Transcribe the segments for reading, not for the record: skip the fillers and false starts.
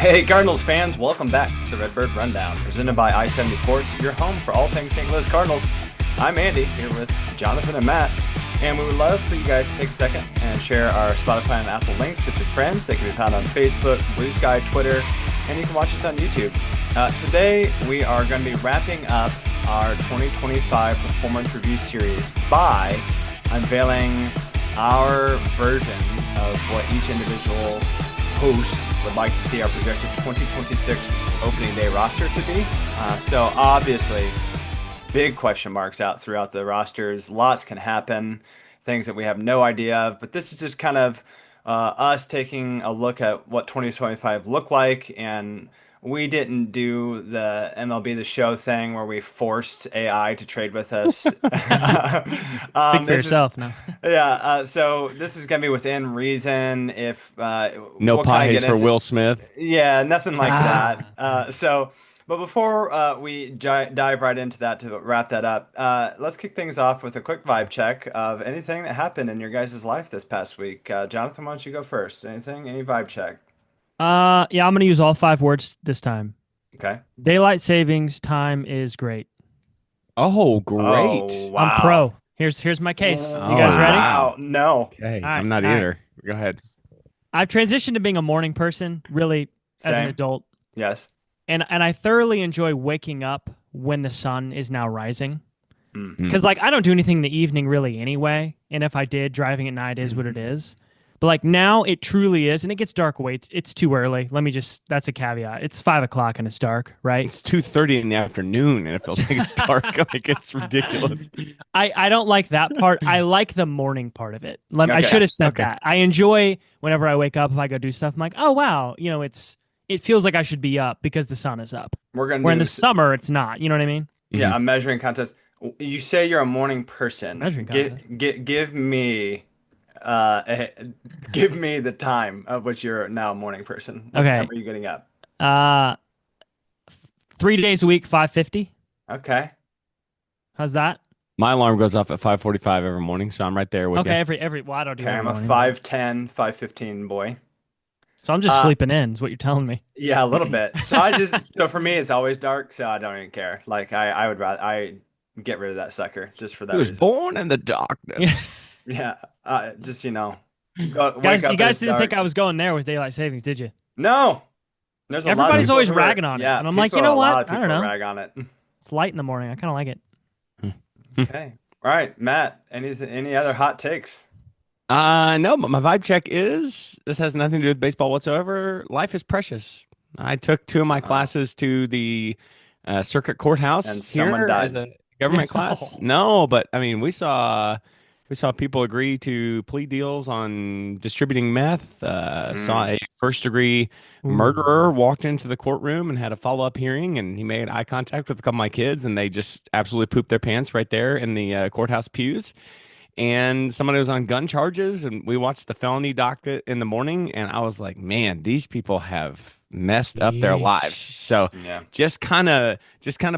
Hey, Cardinals fans, welcome back to the Redbird Rundown, presented by I-70 Sports, your home for all things St. Louis Cardinals. I'm Andy, here with Jonathan and Matt, and we would love for you guys to take a second and share our Spotify and Apple links with your friends. They can be found on Facebook, Blue Sky, Twitter, and you can watch us on YouTube. Today, we are going to be wrapping up our 2025 Performance Review Series by unveiling our version of what each individual host would like to see our projected 2026 opening day roster to be. So obviously, big question marks out throughout the rosters. Lots can happen, things that we have no idea of. But this is just kind of us taking a look at what 2025 looked like, and we didn't do the MLB The Show thing where we forced AI to trade with us. Speak for This is yourself now. yeah, so this is gonna be within reason. If No we'll kind of pies get for into, Will Smith. yeah, nothing like that. Ah. But before we dive right into that to wrap that up, let's kick things off with a quick vibe check of anything that happened in your guys' life this past week. Jonathan, why don't you go first? Anything? Any vibe check? Yeah, I'm gonna use all 5 words this time. Okay. Daylight savings time is great. Oh, Oh, great. I'm wow. pro. Here's my case. You Oh, guys ready? Wow. wow. No. Okay. All right, I'm not all right. either. Go ahead. I've transitioned to being a morning person, really, as an Same. adult, Yes. and I thoroughly enjoy waking up when the sun is now rising. Mm. Mm. Because I don't do anything in the evening really anyway, and if I did, driving at night is what it is. But now it truly is, and it gets dark way. It's too early. That's a caveat. It's 5 o'clock and it's dark, right? It's 2:30 in the afternoon and it feels like it's dark. Like it's ridiculous. I don't like that part. I like the morning part of it. I Okay. should have said Okay. that. I enjoy whenever I wake up, if I go do stuff, I'm like, oh wow, it feels like I should be up because the sun is up. We're gonna Where in do the this. summer it's not. You know what I mean? Yeah, Mhm. a measuring contest. You say you're a morning person. Measuring contest. Give me uh a, give me the time of which you're now a morning person. What time Okay. are you getting up? Uh 3 days a week, 5:50. Okay. How's that? My alarm goes off at 5:45 every morning, so I'm right there with Okay, you. every well, I don't do Okay, every I'm a morning. 5'10", 5'15" boy. So I'm just Uh sleeping in, is what you're telling me. yeah, a little bit. So for me it's always dark, so I don't even care. Like I would rather I get rid of that sucker just for He that was reason. born in the Yeah. darkness. Yeah. Just wake Guys, you up and guys it's didn't think dark. I was going there with daylight savings, did you? No. There's a lot of Everybody's people always who are, ragging on it. yeah, And I'm like, you people, know a lot what? of I don't people know. rag on it. It's light in the morning. I kind of like it. Okay. All right, Matt, any other hot takes? No, but my vibe check is this has nothing to do with baseball whatsoever. Life is precious. I took two of my Oh, classes to the circuit and courthouse someone here as died. a government class. No. No, but I mean, we saw people agree to plea deals on distributing meth. Saw Mm. a first degree Ooh. murderer walked into the courtroom and had a follow up hearing, and he made eye contact with a couple of my kids, and they just absolutely pooped their pants right there in the courthouse pews. And somebody was on gun charges, and we watched the felony docket in the morning, and I was like, man, these people have messed up their lives. Yeesh. So Yeah. just kind of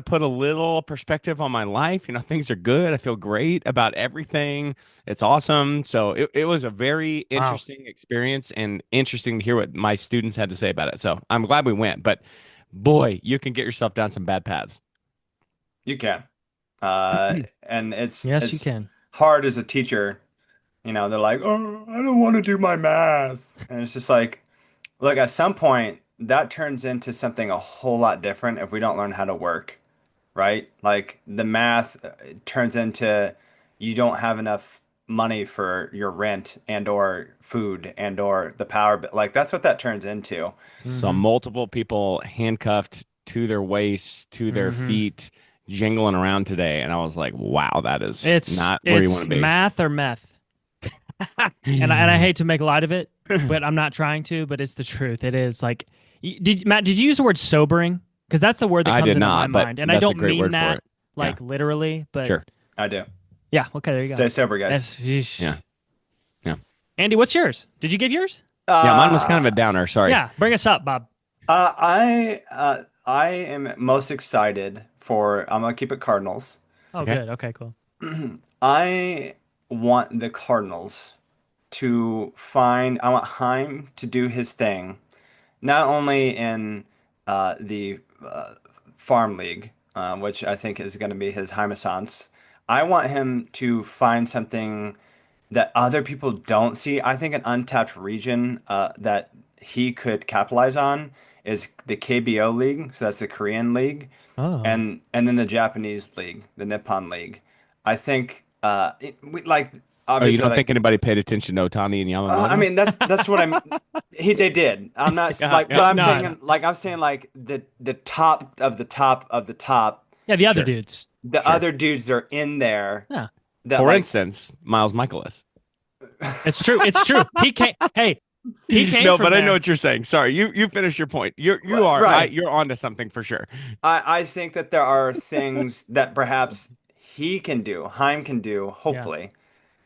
put a little perspective on my life. Things are good. I feel great about everything. It's awesome. So it was a very Wow. interesting experience and interesting to hear what my students had to say about it. So I'm glad we went, but boy, you can get yourself down some bad paths. You can. And Yes, you it's can. hard as a teacher. They're like, "Oh, I don't want to do my math." And it's just like, look, at some point that turns into something a whole lot different if we don't learn how to work, right? Like the math turns into you don't have enough money for your rent and or food and or the power bill. Like that's what that turns into. Saw Mm-hmm. multiple people handcuffed to their waists, to their Mm-hmm. feet, jingling around today, and I was like, "Wow, that is It's not where you want it's to be." math or meth. And I hate to make light of it, but I'm not trying to, but it's the truth. It is like Matt, did you use the word sobering? Because that's the word that I comes did into my not, but mind. And I that's a don't great mean word for that it. Yeah, like literally, but sure. I do. yeah, okay, there you go. Stay sober, guys. That's yeesh. Yeah, yeah, Andy, what's yours? Did you give yours? yeah. Mine was kind Uh, of a downer. Sorry. Yeah, bring us up, Bob. I am most excited for I'm gonna keep it Cardinals. Oh, Okay. good. Okay, cool. I want the Cardinals to find I want Heim to do his thing not only in the farm league, which I think is going to be his Renaissance. I want him to find something that other people don't see. I think an untapped region that he could capitalize on is the KBO league. So that's the Korean league, Oh, and then the Japanese league, the Nippon league. I think like Oh, you obviously don't like think anybody paid attention to Otani and I Yamamoto? mean that's what I'm. They did. I'm not Yeah, like, but yeah, I'm no, no. thinking like I'm saying like the top of the top of the top. Yeah, the other sure, dudes. The sure. other dudes that are in there Yeah, that For like instance, Miles Michaelis. it's true. It's true. He came. Hey, he came No, from but I know there. what you're saying. Sorry, you finish your point. You are right. you're onto something for sure. I think that there are things that perhaps he can do, Heim can do, Yeah, hopefully,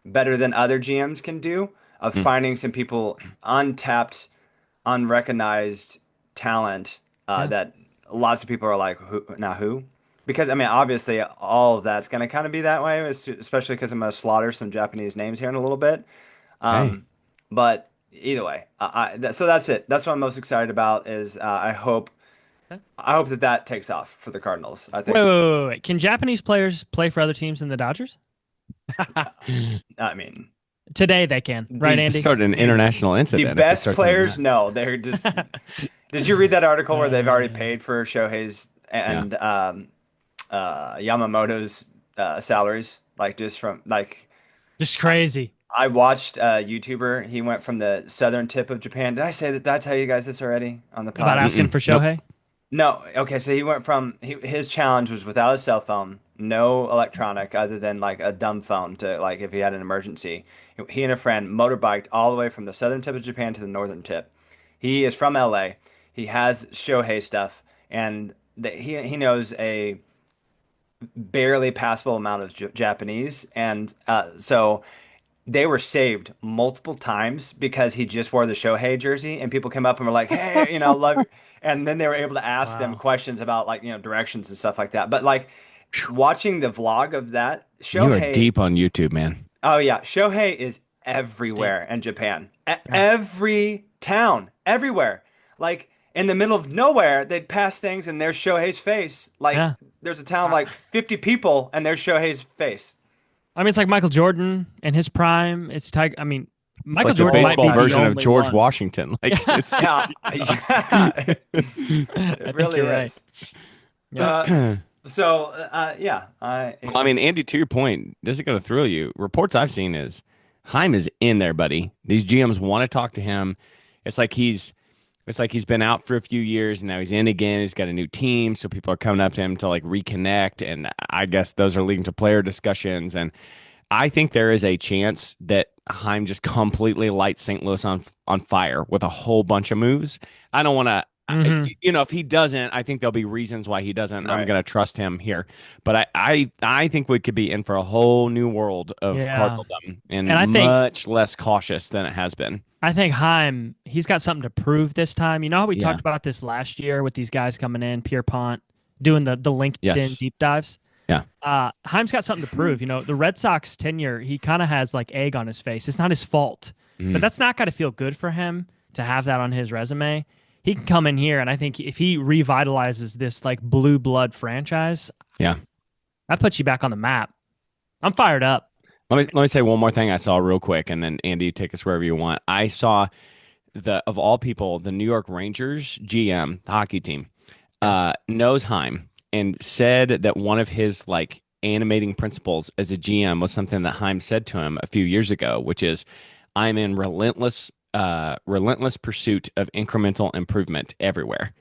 better than other GMs can do, of Mm, finding some people untapped, unrecognized talent yeah, that lots of people are like, who, now who? Because I mean, obviously, all of that's going to kind of be that way, especially because I'm going to slaughter some Japanese names here in a little bit. hey, Um, but either way, so that's it. That's what I'm most excited about. Is okay. I hope that that takes off for the Cardinals. I Wait, think. wait, wait, wait, wait. Can Japanese players play for other teams than the Dodgers? I mean, Today they can, right, the this Andy? started an the international the incident if it best starts doing players, that. no, they're just. Did you read that article where they've already Uh, paid for Shohei's Yeah. and Yamamoto's salaries? Like just from like just crazy I watched a YouTuber. He went from the southern tip of Japan. Did I say that? Did I tell you guys this already on the about pod? asking Mm-mm. for Nope. Shohei. No. Okay, so he went from his challenge was without a cell phone, no electronic other than like a dumb phone to like if he had an emergency. He and a friend motorbiked all the way from the southern tip of Japan to the northern tip. He is from LA. He has Shohei stuff, and he knows a barely passable amount of Japanese, and so they were saved multiple times because he just wore the Shohei jersey, and people came up and were like, "Hey, love you," and then they were able to ask them Wow. questions about like directions and stuff like that. But like watching the vlog of that, You are Shohei, deep on YouTube, man. oh yeah, Shohei is Steve. everywhere in Japan, Yeah. every town, everywhere. Like in the middle of nowhere, they'd pass things and there's Shohei's face. Like Yeah. there's a town of Uh, like 50 people and there's Shohei's face. I mean, it's like Michael Jordan in his prime. It's Tiger. I mean, It's Michael like the Jordan might baseball be the version of only George one. Washington. Like Yeah, it's Yeah, yeah, I it think really you're right. is. Yeah. Uh, so yeah, I mean, it's Andy, to your point, this is going to thrill you. Reports I've seen is Heim is in there, buddy. These GMs want to talk to him. It's like he's it's like he's been out for a few years and now he's in again. He's got a new team, so people are coming up to him to like reconnect, and I guess those are leading to player discussions. And I think there is a chance that Heim just completely lights St. Louis on fire with a whole bunch of moves. I don't want to. Hmm. If he doesn't, I think there'll be reasons why he doesn't. I'm right. going to trust him here, but I think we could be in for a whole new world of Yeah. Cardinaldom And and I think much less cautious than it has been. Heim, he's got something to prove this time. You know how we Yeah. talked about this last year with these guys coming in, Pierpont, doing the LinkedIn Yes. deep dives? Yeah. Heim's got something to prove. The Red Sox tenure, he kind of has like egg on his face. It's not his fault, but Mhm. that's not got to feel good for him to have that on his resume. He can come in here, and I think if he revitalizes this like blue blood franchise, Yeah. that puts you back on the map. I'm fired up. Let me say one more thing I saw real quick, and then Andy, take us wherever you want. I saw the of all people, the New York Rangers GM, the hockey team, knows Heim and said that one of his like animating principles as a GM was something that Heim said to him a few years ago, which is, "I'm in relentless pursuit of incremental improvement everywhere."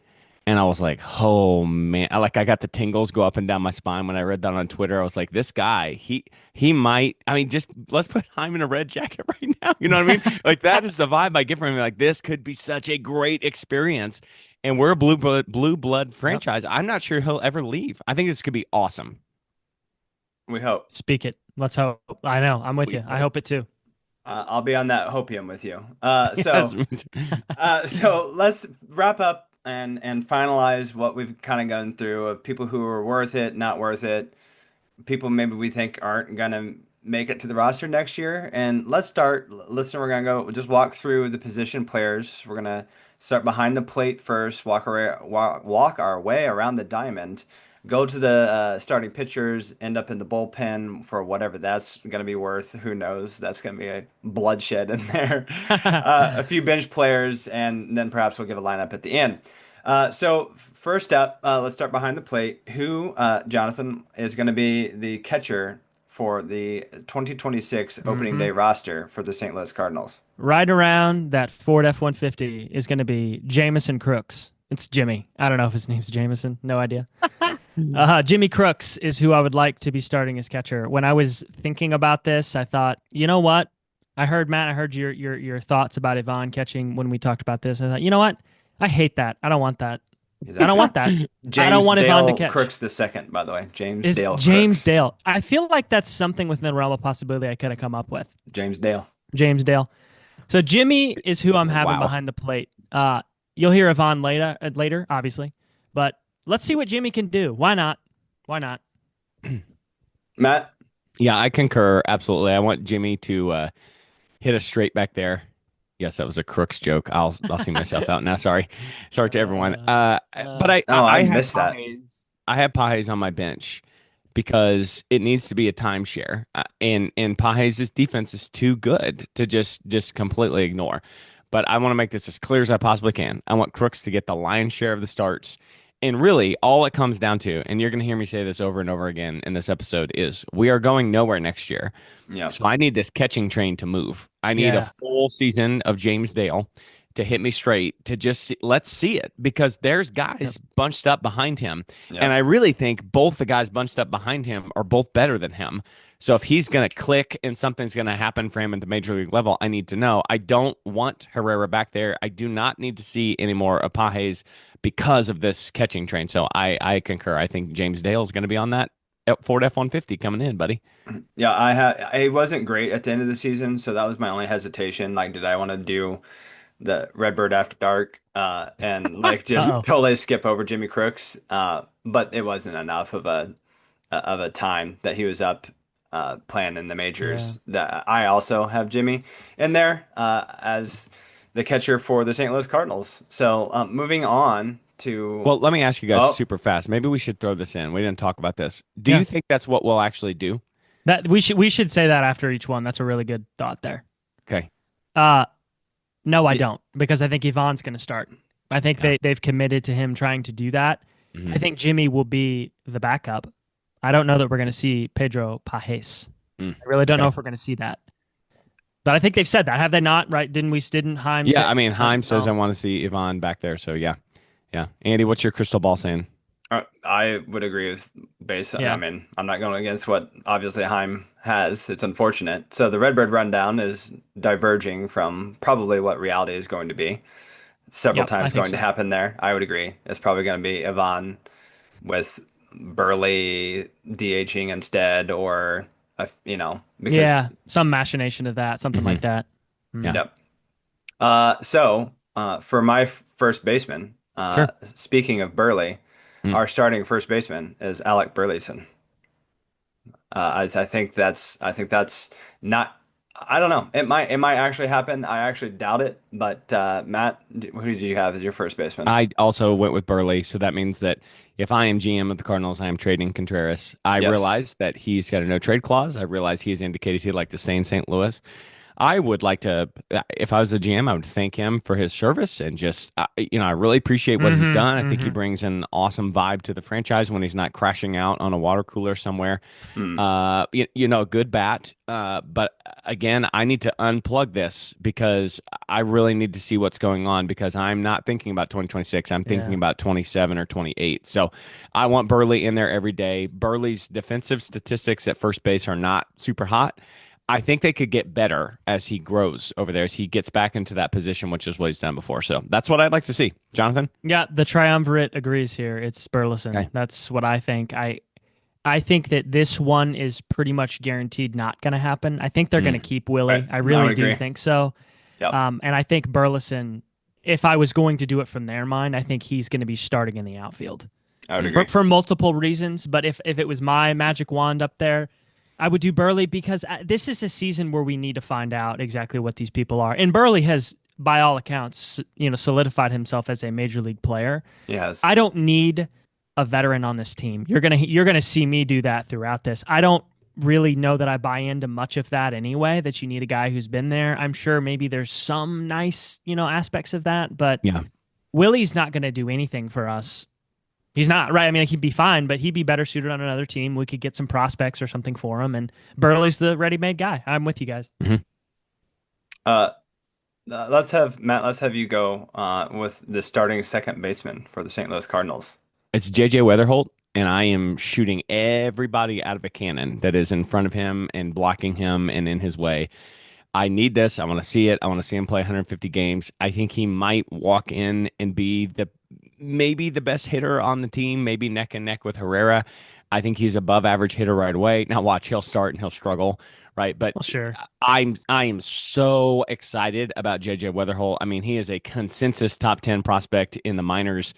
And I was like, oh man, I got the tingles go up and down my spine when I read that on Twitter. I was like, this guy, he might. I mean, just let's put Heim in a red jacket right now. You know what I mean? Like that is the vibe I get from him. Like this could be such a great experience, and we're a blue blood Yep. franchise. I'm not sure he'll ever leave. I think this could be awesome. We hope. Speak it. Let's hope. I know. I'm with We you. I hope. hope it too. I'll be on that hopium with you. Yes. So let's wrap up and finalize what we've kind of gone through of people who are worth it, not worth it, people maybe we think aren't gonna make it to the roster next year. And let's start. Listen, we're gonna go just walk through the position players. We're gonna start behind the plate first. Walk our way around the diamond. Go to the starting pitchers. End up in the bullpen for whatever that's gonna be worth. Who knows? That's gonna be a bloodshed in there. A few bench players, and then perhaps we'll give a lineup at the end. So first up, let's start behind the plate. Who, Jonathan, is going to be the catcher for the 2026 opening day roster for the St. Louis Cardinals? Right around that Ford F-150 is going to be Jamison Crooks. It's Jimmy. I don't know if his name's Jamison. No idea. Jimmy Crooks is who I would like to be starting as catcher. When I was thinking about this, I thought, you know what? I heard your thoughts about Ivan catching when we talked about this. I thought, you know what? I hate that. I don't want that. I don't want that. James I don't want Dale Ivan to catch. Crooks the second, by the way. James Is Dale James Crooks. Dale. I feel like that's something within the realm of possibility I could have come up with. James Dale. James Dale. So Jimmy is who I'm having Wow. behind the plate. You'll hear Ivan later, obviously. But let's see what Jimmy can do. Why not? Why not? Matt? Yeah, I concur. Absolutely. I want Jimmy to hit us straight back there. Yes, that was a Crooks joke. I'll see myself out now. Sorry to everyone. But I missed that. I have Pages on my bench because it needs to be a timeshare, and Pages' defense is too good to just completely ignore. But I want to make this as clear as I possibly can. I want Crooks to get the lion's share of the starts. And really, all it comes down to, and you're going to hear me say this over and over again in this episode, is we are going nowhere next year. Yeah. So I need this catching train to move. I need a full season of James Dale to hit me straight, to just let's see it, because there's guys bunched up behind him. Yep. And I really think both the guys bunched up behind him are both better than him. So if he's going to click and something's going to happen for him at the major league level, I need to know. I don't want Herrera back there. I do not need to see any more of Pages because of this catching train. So I concur. I think James Dale is going to be on that Ford F-150 coming in, buddy. Yeah, it wasn't great at the end of the season, so that was my only hesitation. Like, did I want to do the Redbird After Dark and like just totally skip over Jimmy Crooks? But it wasn't enough of a time that he was up playing in the majors. That I also have Jimmy in there as the catcher for the St. Louis Cardinals. So moving on to Well, let me ask you guys super fast. Maybe we should throw this in. We didn't talk about this. Do you think that's what we'll actually do? That we should say that after each one. That's a really good thought there. Okay. No, I don't, because I think Ivan's going to start. I think they've committed to him trying to do that. Mhm. I think Jimmy will be the backup. I don't know that we're going to see Pedro Pages. I really don't know if we're going to see that. But I think they've said that. Have they not? Right? Didn't Heim say? Yeah, I mean, Heim says I want to see Ivan back there. So, yeah. Andy, what's your crystal ball saying? I would agree with base. Yeah. I mean, I'm not going against what obviously Heim has. It's unfortunate. So the Redbird Rundown is diverging from probably what reality is going to be. Several times going to happen there. I would agree. It's probably going to be Ivan with Burley DHing instead, or because some machination of that, something like that. Yep. So for my first baseman, speaking of Burley, our starting first baseman is Alec Burleson. I think that's not. I don't know. It might actually happen. I actually doubt it. But Matt, who did you have as your first baseman? I also went with Burley, so that means that if I am GM of the Cardinals, I am trading Contreras. I realize that he's got a no trade clause. I realize he's indicated he'd like to stay in St. Louis. I would like to, if I was the GM, I would thank him for his service and just, I really appreciate what he's done. I think he brings an awesome vibe to the franchise when he's not crashing out on a water cooler somewhere. Good bat. But again, I need to unplug this because I really need to see what's going on, because I'm not thinking about 2026. I'm thinking about 27 or 28. So I want Burley in there every day. Burley's defensive statistics at first base are not super hot. I think they could get better as he grows over there, as he gets back into that position, which is what he's done before. So that's what I'd like to see. Jonathan? Yeah, the triumvirate agrees here. It's Burleson. Okay. That's what I think. I think that this one is pretty much guaranteed not going to happen. I think they're going to keep Willie. Right. I really would do agree. think so. Yep. And I think Burleson, if I was going to do it from their mind, I think he's going to be starting in the outfield. I would agree. For multiple reasons, but if it was my magic wand up there, I would do Burley because this is a season where we need to find out exactly what these people are. And Burley has, by all accounts, solidified himself as a major league player. Yes. I don't need a veteran on this team. You're gonna see me do that throughout this. I don't really know that I buy into much of that anyway, that you need a guy who's been there. I'm sure maybe there's some nice, aspects of that, but Yeah. Willie's not gonna do anything for us. He's not, right? I mean, he'd be fine, but he'd be better suited on another team. We could get some prospects or something for him, and Burley's the ready-made guy. I'm with you guys. Hmm. Uh, let's have Matt. Let's have you go with the starting second baseman for the St. Louis Cardinals. It's JJ Weatherholt, and I am shooting everybody out of a cannon that is in front of him and blocking him and in his way. I need this. I want to see it. I want to see him play 150 games. I think he might walk in and be maybe the best hitter on the team, maybe neck and neck with Herrera. I think he's above average hitter right away. Now watch, he'll start and he'll struggle, right? But Well, sure. I am so excited about JJ Weatherholt. I mean, he is a consensus top 10 prospect in the minors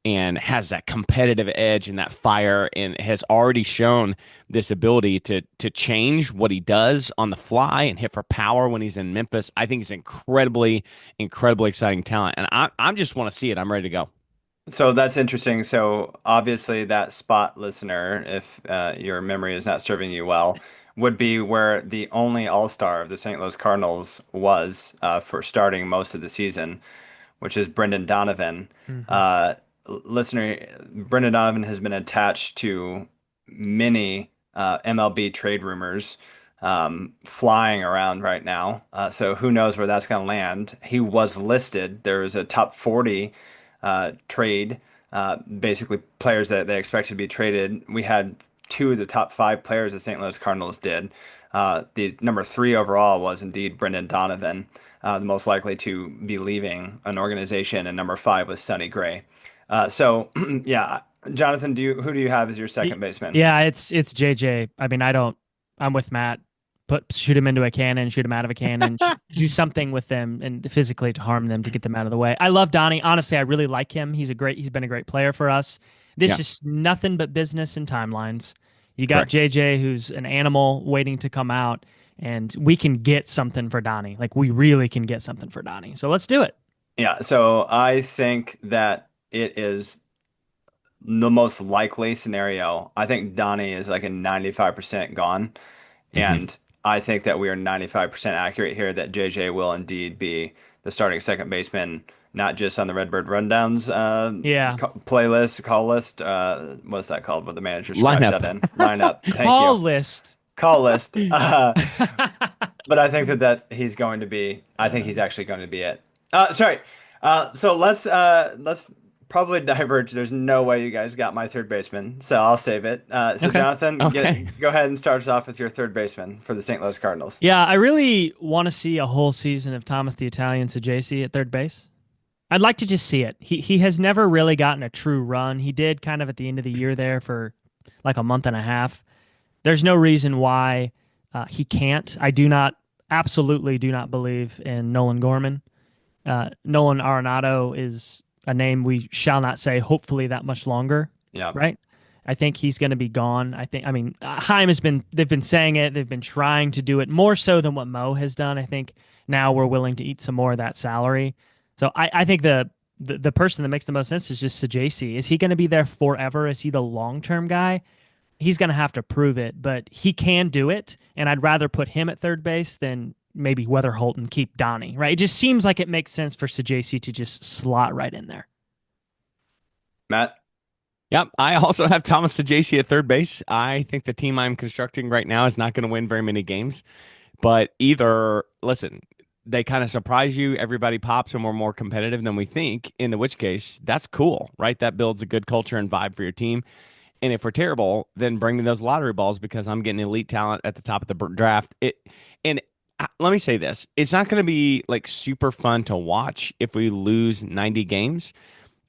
and has that competitive edge and that fire, and has already shown this ability to change what he does on the fly and hit for power when he's in Memphis. I think he's incredibly, incredibly exciting talent, and I just want to see it. I'm ready to go. So that's interesting. So obviously, that spot listener, if your memory is not serving you well, would be where the only All-Star of the St. Louis Cardinals was for starting most of the season, which is Brendan Donovan. Hmm. Listener, Brendan Donovan has been attached to many MLB trade rumors flying around right now. So who knows where that's going to land? He was listed. There was a top 40 trade, basically players that they expected to be traded. We had two of the top five players the St. Louis Cardinals did. The number three overall was indeed Brendan Donovan, the most likely to be leaving an organization, and number five was Sonny Gray. So yeah, Jonathan, who do you have as your second baseman? Yeah, it's JJ. I mean, I'm with Matt. Shoot him into a cannon, shoot him out of a cannon, do something with them and physically to harm them to get them out of the way. I love Donnie. Honestly, I really like him. He's been a great player for us. Yeah, This is nothing but business and timelines. You got correct. JJ, who's an animal waiting to come out, and we can get something for Donnie. Like, we really can get something for Donnie. So let's do it. Yeah, so I think that it is the most likely scenario. I think Donnie is like a 95% gone. Hmm. And I think that we are 95% accurate here that JJ will indeed be the starting second baseman, not just on the Redbird Rundowns Yeah. playlist, call list. What's that called? What the manager scratched that Lineup. in? Lineup. Thank Call you. list. Call list. But I think that he's going to be. I think he's actually going to be it. Sorry. So let's probably diverge. There's no way you guys got my third baseman, so I'll save it. So Okay. Jonathan, Okay. go ahead and start us off with your third baseman for the St. Louis Cardinals. Yeah, I really want to see a whole season of Thomas the Italian Saggese at third base. I'd like to just see it. He has never really gotten a true run. He did kind of at the end of the year there for like a month and a half. There's no reason why he can't. Absolutely do not believe in Nolan Gorman. Nolan Arenado is a name we shall not say, hopefully, that much longer, Yeah. right? I think he's going to be gone. I mean, they've been saying it. They've been trying to do it more so than what Mo has done. I think now we're willing to eat some more of that salary. So I think the person that makes the most sense is just Saggese. Is he going to be there forever? Is he the long-term guy? He's going to have to prove it, but he can do it. And I'd rather put him at third base than maybe Weatherholt and keep Donnie, right? It just seems like it makes sense for Saggese to just slot right in there. Matt. Yep. I also have Thomas Saggese at third base. I think the team I'm constructing right now is not going to win very many games, but either, listen, they kind of surprise you, everybody pops, and we're more competitive than we think, in which case, that's cool, right? That builds a good culture and vibe for your team. And if we're terrible, then bring me those lottery balls because I'm getting elite talent at the top of the draft. Let me say this. It's not going to be like super fun to watch if we lose 90 games,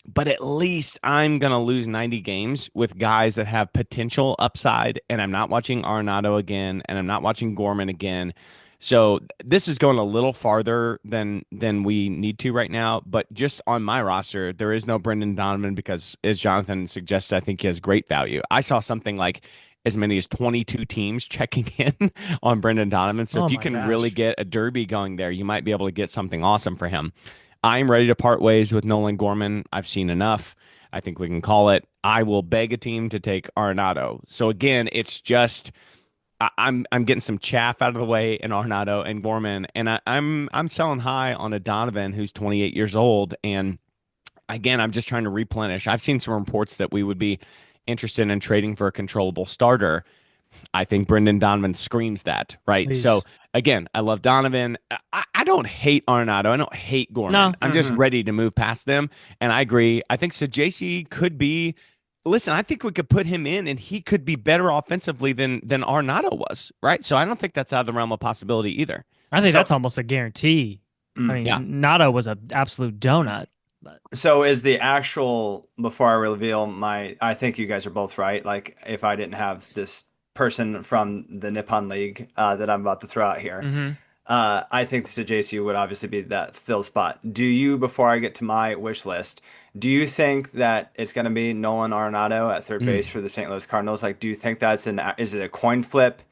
but at least I'm going to lose 90 games with guys that have potential upside, and I'm not watching Arenado again, and I'm not watching Gorman again. So this is going a little farther than we need to right now, but just on my roster, there is no Brendan Donovan because, as Jonathan suggested, I think he has great value. I saw something like as many as 22 teams checking in on Brendan Donovan. So Oh if you my can really gosh. get a derby going there, you might be able to get something awesome for him. I'm ready to part ways with Nolan Gorman. I've seen enough. I think we can call it. I will beg a team to take Arenado. So again, it's just I'm getting some chaff out of the way in Arenado and Gorman, and I'm selling high on a Donovan who's 28 years old. And again, I'm just trying to replenish. I've seen some reports that we would be interested in trading for a controllable starter. I think Brendan Donovan screams that, right? So Please. again, I love Donovan. I don't hate Arenado. I don't hate Gorman. No. I'm just Hmm. ready to move past them. And I agree. I think Sajc could be. Listen, I think we could put him in, and he could be better offensively than Arenado was, right? So I don't think that's out of the realm of possibility either. I think So, that's almost a guarantee. I mm, Yeah. mean, Nato was an absolute donut. But so is the actual, before I reveal my, I think you guys are both right. Like, if I didn't have this person from the Nippon League that I'm about to throw out here, hmm I think the JC would obviously be that fill spot. Do you, before I get to my wish list, do you think that it's going to be Nolan Arenado at third base Mm. for the St. Louis Cardinals? Like, do you think that's is it a coin flip?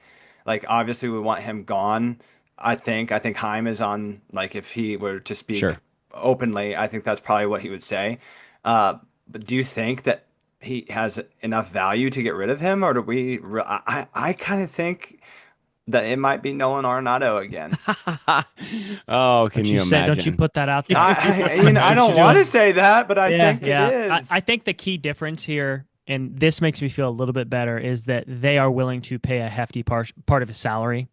Like, obviously we want him gone. I think Heim is on, like, if he were to speak Sure. openly, I think that's probably what he would say. But do you think that he has enough value to get rid of him, or do we? I kind of think that it might be Nolan Arenado again. Oh, can don't you you say? Don't you imagine? put that out there? I Don't you don't do want it? to say that, but I Yeah, think it yeah. I is. think the key difference here, and this makes me feel a little bit better, is that they are willing to pay a hefty part of his salary.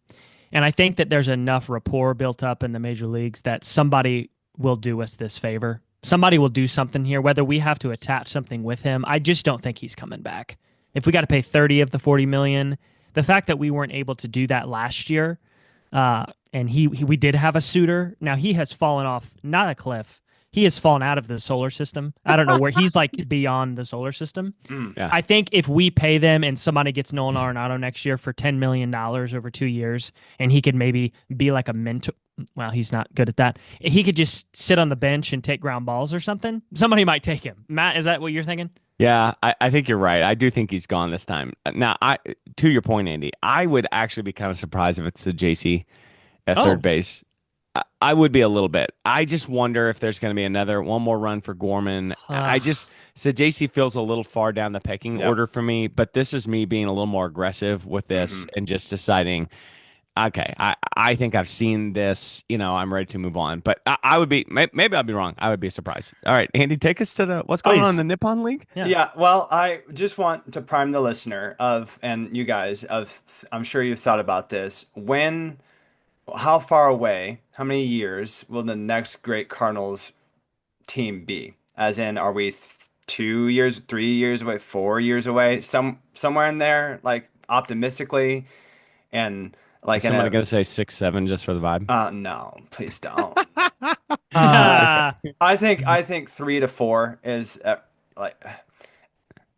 And I think that there's enough rapport built up in the major leagues that somebody will do us this favor. Somebody will do something here, whether we have to attach something with him. I just don't think he's coming back. If we got to pay 30 of the 40 million, the fact that we weren't able to do that last year, and we did have a suitor. Now he has fallen off, not a cliff. He has fallen out of the solar system. I don't know where he's like beyond the solar system. Mm. Yeah. I think if we pay them and somebody gets Nolan Arenado next year for $10 million over 2 years, and he could maybe be like a mentor. Well, he's not good at that. He could just sit on the bench and take ground balls or something. Somebody might take him. Matt, is that what you're thinking? Yeah, I think you're right. I do think he's gone this time. Now, to your point, Andy, I would actually be kind of surprised if it's a JC at third Oh, base. I would be a little bit. I just wonder if there's going to be one more run for Gorman. I ugh. just so JC feels a little far down the pecking Yep. order for me, but this is me being a little more aggressive with this Hmm. and just deciding, okay, I think I've seen this. I'm ready to move on. But I would be maybe I'll be wrong. I would be surprised. All right, Andy, take us to the what's going on in Please. the Nippon League. Yeah. Yeah, well, I just want to prime the listener of, and you guys of, I'm sure you've thought about this. How far away, how many years will the next great Cardinals team be? As in, are we 2 years, 3 years away, 4 years away, somewhere in there, like optimistically, and Is like in somebody a, going to say 6-7 just for the vibe? no, please don't. Okay. I I think 3 to 4 is like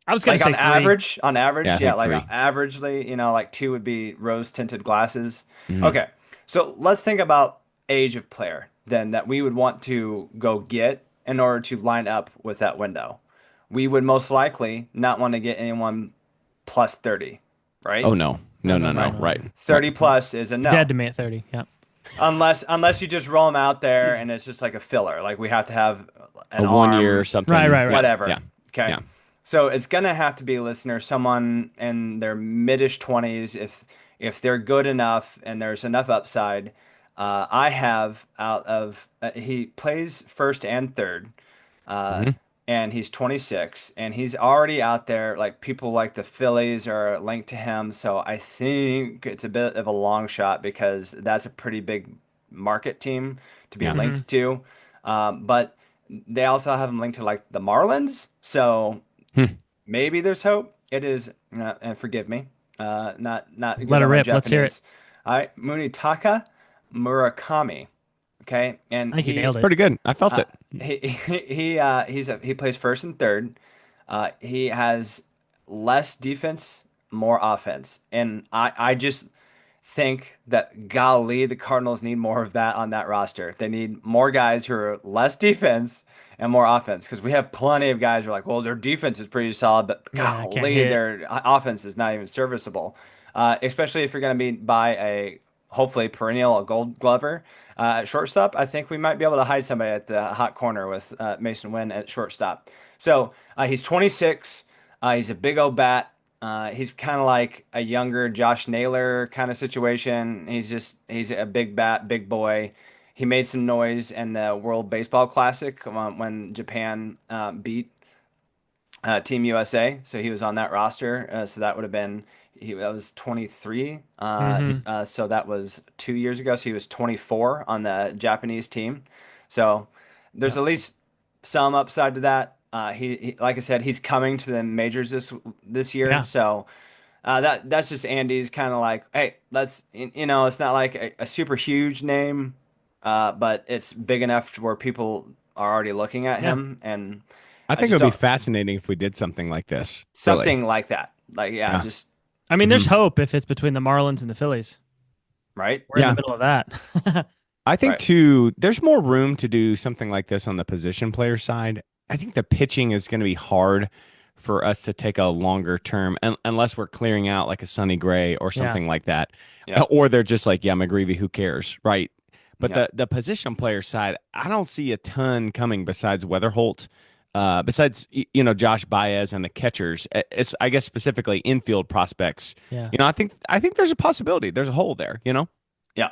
was gonna like say three. on Yeah, I average, yeah, think like 3. averagely, like two would be rose tinted glasses. Mhm. Okay, so let's think about age of player then that we would want to go get in order to line up with that window. We would most likely not want to get anyone plus 30, Oh right? no, No, no, no, no, no, no. Right. no. Right, right. 30 plus is a You're dead no. to me at 30. Yeah. Unless you just roll them out there and it's just like a filler. Like we have to have A an 1 year or arm, Right, something. right, Yeah, right. whatever. yeah, Okay. yeah. So it's gonna have to be, listener, someone in their midish 20s if they're good enough and there's enough upside. I have out of he plays first and third, uh, Hmm. and he's 26 and he's already out there. Like people like the Phillies are linked to him, so I think it's a bit of a long shot because that's a pretty big market team to be Yeah. hmm linked to. But they also have him linked to like the Marlins, so Hmm. maybe there's hope. It is, and forgive me, not Let good her on my rip. Let's hear it. Japanese. All right, Munitaka Murakami. Okay, and I think you nailed it. Pretty good. I felt uh, it. he plays first and third. He has less defense, more offense, and I just think that, golly, the Cardinals need more of that on that roster. They need more guys who are less defense and more offense, because we have plenty of guys who are like, well, their defense is pretty solid, but Yeah, can't golly, hit. their offense is not even serviceable. Especially if you're going to be by a hopefully perennial Gold Glover at shortstop. I think we might be able to hide somebody at the hot corner with Mason Wynn at shortstop. So he's 26. He's a big old bat. He's kind of like a younger Josh Naylor kind of situation. He's a big bat, big boy. He made some noise in the World Baseball Classic when Japan beat Team USA. So he was on that roster. So that would have been that was 23. Hmm. So that was 2 years ago. So he was 24 on the Japanese team. So there's Yeah. at least some upside to that. Like I said, he's coming to the majors this year. Yeah. So that's just Andy's kind of like, hey, it's not like a super huge name, but it's big enough to where people are already looking at Yeah. him, and I I think it just would be don't fascinating if we did something like this. Really. something like that. Like, yeah, Yeah. just I mean, Hmm. there's hope if it's between the Marlins and the Phillies. right, We're in the Yeah. middle of that. I think right. too, there's more room to do something like this on the position player side. I think the pitching is going to be hard for us to take a longer term, unless we're clearing out like a Sonny Gray or Yeah. something like that, Yep, or they're just like, yeah, McGreevy, who cares, right? But yep. the position player side, I don't see a ton coming besides Weatherholt, besides Josh Baez and the catchers. It's I guess specifically infield prospects. Yeah. I think there's a possibility. There's a hole there. Yeah.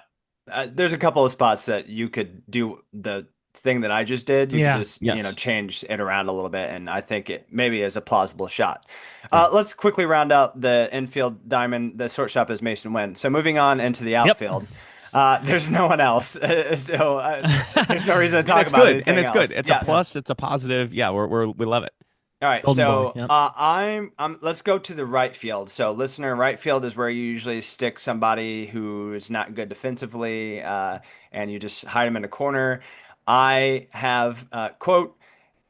There's a couple of spots that you could do the thing that I just did. You could Yeah. just, Yes. change it around a little bit, and I think it maybe is a plausible shot. Yeah. Let's quickly round out the infield diamond. The shortstop is Mason Wynn. So moving on into the Yep. outfield, there's no one else. So there's no reason to And talk it's about good. anything And it's good. else. It's a Yes. plus. It's a positive. Yeah, we love it. All right, Golden boy. so Yep. let's go to the right field. So, listener, right field is where you usually stick somebody who is not good defensively, and you just hide them in a corner. I have quote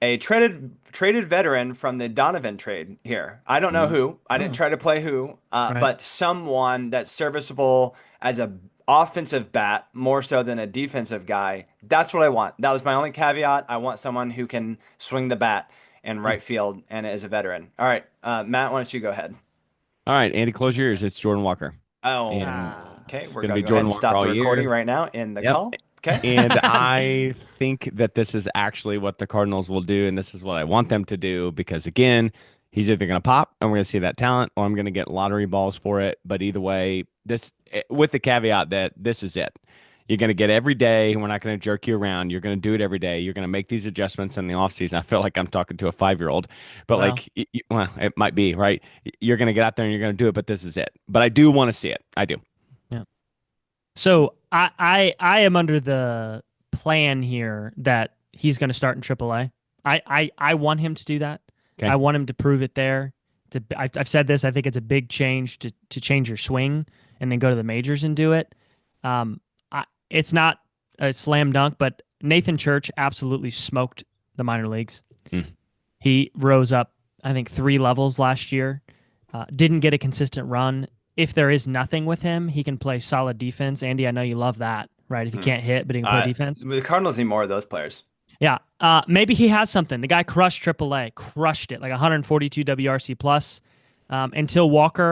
a traded veteran from the Donovan trade here. I don't know Mm. who. I didn't Oh, try to play who, right. but someone that's serviceable as a offensive bat more so than a defensive guy. That's what I want. That was my only caveat. I want someone who can swing the bat in Yeah. right field and is a veteran. All right, Matt, why don't you go ahead? All right, Andy, close your ears. It's Jordan Walker. Oh, And okay. it's We're going to gonna be go ahead Jordan and Walker stop all the recording year. right now in the Yep. call. Okay. And I think that this is actually what the Cardinals will do, and this is what I want them to do because, again, he's either going to pop and we're going to see that talent, or I'm going to get lottery balls for it. But either way, with the caveat that this is it. You're going to get every day. We're not going to jerk you around. You're going to do it every day. You're going to make these adjustments in the offseason. I feel like I'm talking to a 5-year-old, but Well, well, it might be, right? You're going to get out there and you're going to do it, but this is it. But I do want to see it. I do. yeah. So I am under the plan here that he's going to start in AAA. I want him to do that. Okay. I want him to prove it there. I've said this. I think it's a big change to change your swing and then go to the majors and do it. It's not a slam dunk, but Nathan Church absolutely smoked the minor leagues. Hmm. He rose up, I think, 3 levels last year. Didn't get a consistent run. If there is nothing with him, he can play solid defense. Andy, I know you love that, right? If he can't hit, but he can play defense. The Cardinals need more of those players. Yeah. Maybe he has something. The guy crushed AAA, crushed it, like 142 WRC plus. Until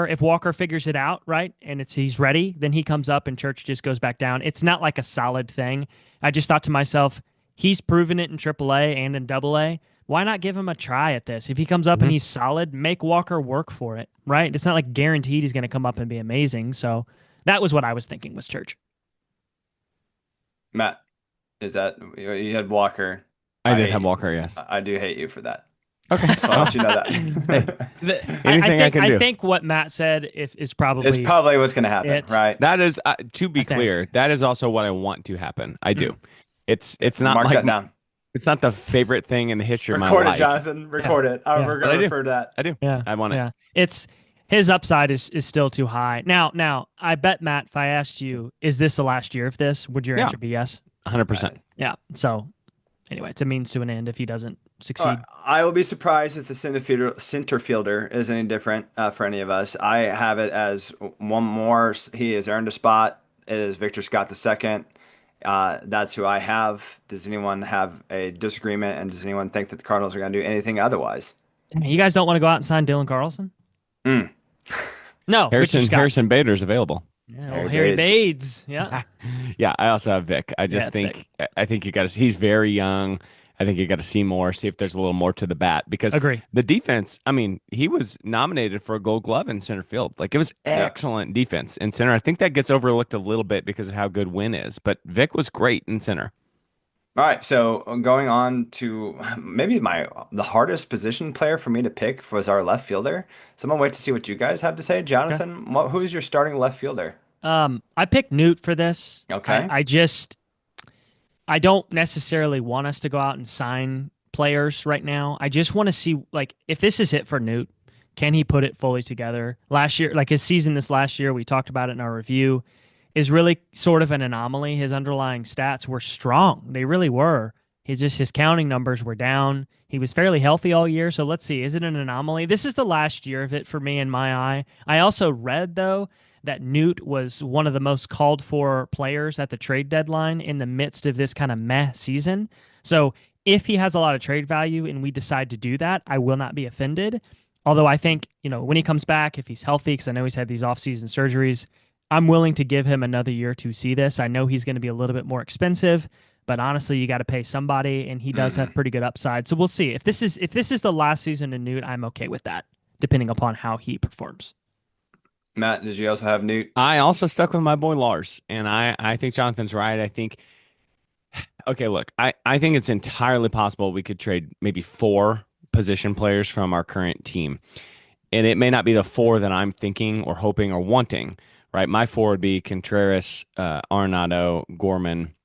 if Walker figures it out, right, and he's ready, then he comes up and Church just goes back down. It's not like a solid thing. I just thought to myself, he's proven it in AAA and in AA. Why not give him a try at this? If he comes up and he's solid, make Walker work for it, right? It's not like guaranteed he's going to come up and be amazing. So that was what I was thinking was Church. Matt, is that you had Walker? I did hate have you. Walker, yes. I do hate you for that. Okay. So I'll let you know that. Anything I can do. I think what Matt said is probably It's probably what's going to happen, it. right? That is, to be I think. clear, that is also what I want to happen. I do. It's not Mark like that down. it's not the favorite thing in the history of my Record it, life. Jonathan. Record it. Yeah. We're But going I to do. refer to that. I do. Yeah, I want it. Yeah, it's his upside is still too high. Now, I bet Matt, if I asked you, is this the last year of this? Would your Yeah. answer be yes? 100%. Yeah. So anyway, it's a means to an end if he doesn't succeed. I will be surprised if the center fielder is any different for any of us. I have it as one more. He has earned a spot. It is Victor Scott II. That's who I have. Does anyone have a disagreement? And does anyone think that the Cardinals are going to do anything otherwise? You guys don't want to go out and sign Dylan Carlson? Mm. No, Victor Scott. Harrison Bader's available. Yeah, Harry Bades. Yeah. Yeah, I also have Vic. I just it's think I think you got to. He's very young. I think you got to see more, see if there's a little more to the bat because Agree. the defense. I mean, he was nominated for a Gold Glove in center field. Like it was excellent defense in center. I think that gets overlooked a little bit because of how good Win is, but Vic was great in center. All right, so going on to maybe the hardest position player for me to pick was our left fielder. So I'm gonna wait to see what you guys have to say. Okay. Jonathan, who's your starting left fielder? I picked Newt for this. Okay. I don't necessarily want us to go out and sign players right now. I just want to see, like, if this is it for Newt, can he put it fully together? Last year, like his season this last year, we talked about it in our review, is really sort of an anomaly. His underlying stats were strong. They really were. His counting numbers were down. He was fairly healthy all year. So let's see. Is it an anomaly? This is the last year of it for me in my eye. I also read, though, that Newt was one of the most called for players at the trade deadline in the midst of this kind of meh season. So if he has a lot of trade value and we decide to do that, I will not be offended. Although I think, when he comes back, if he's healthy, because I know he's had these offseason surgeries, I'm willing to give him another year to see this. I know he's going to be a little bit more expensive, but honestly, you got to pay somebody, and he does have pretty good upside. So we'll see. If this is the last season in Newt, I'm okay with that, depending upon how he performs. Matt, did you also have Newt? I also stuck with my boy Lars, and I think Jonathan's right. I think okay, look, I think it's entirely possible we could trade maybe 4 position players from our current team. And it may not be the 4 that I'm thinking or hoping or wanting, right? My 4 would be Contreras, Arenado, Gorman,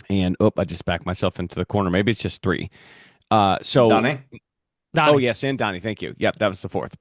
and I just backed myself into the corner. Maybe it's just 3. Donnie? Oh, yes, and Donnie. Thank you. Yep, that was the 4th.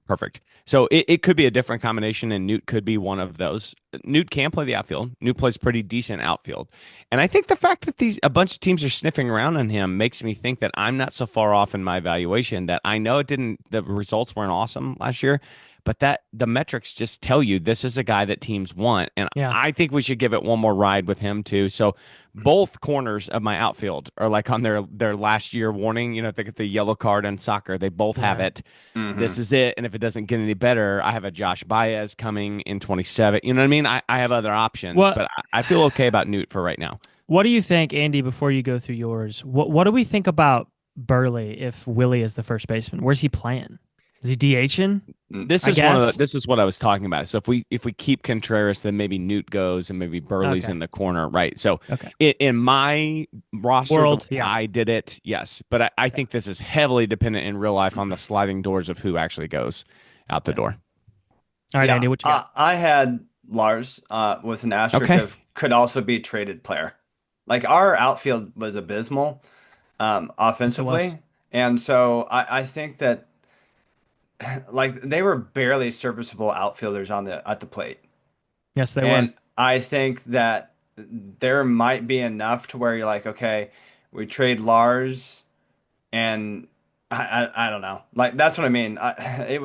Perfect. So it could be a different combination, and Newt could be one of those. Newt can play the outfield. Newt plays pretty decent outfield. And I think the fact that a bunch of teams are sniffing around on him makes me think that I'm not so far off in my evaluation, that I know the results weren't awesome last year, but that the metrics just tell you this is a guy that teams want. And I think we should give it one more ride with him too. So both corners of my outfield are like on their last year warning. They get the yellow card in soccer. They both have it. Mm-hmm. This is it. And if it doesn't get any better, I have a Josh Baez coming in 27. You know what I mean? I have other options, but I feel okay about Newt for right now. What do you think, Andy, before you go through yours? What do we think about Burley if Willie is the first baseman? Where's he playing? Is he DHing? This is what I was talking about. So if we keep Contreras, then maybe Newt goes and maybe Burley's in the corner, right? So in my roster, I did it, yes. But I think this is heavily dependent in real life on the sliding doors of who actually goes out the door. All right, Andy, what you got? I had Lars with an asterisk of could also be traded player. Like our outfield was abysmal offensively, and so I think that like they were barely serviceable outfielders at the plate. Yes, they and were. I think that there might be enough to where you're like, okay, we trade Lars, and I don't know. Like that's what I mean. I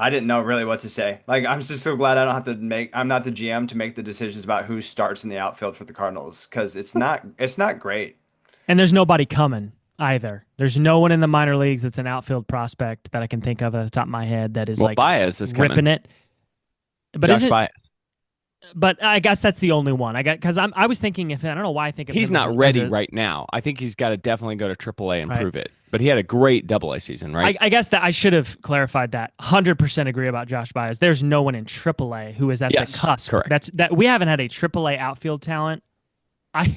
didn't know really what to say. Like I'm just so glad I don't have to I'm not the GM to make the decisions about who starts in the outfield for the Cardinals because it's not great. And there's nobody coming either. There's no one in the minor leagues that's an outfield prospect that I can think of at the top of my head that is Baez is ripping it. But Josh Baez. But I guess that's the only one. I was thinking I don't know why I think of he's not ready right now. I think he's got to definitely go to AAA and prove it. But he had a great AA season, right? I guess that I should have clarified that. 100% agree about Josh Baez. There's no one in AAA who is at the cusp. Correct. We haven't had a AAA outfield talent. I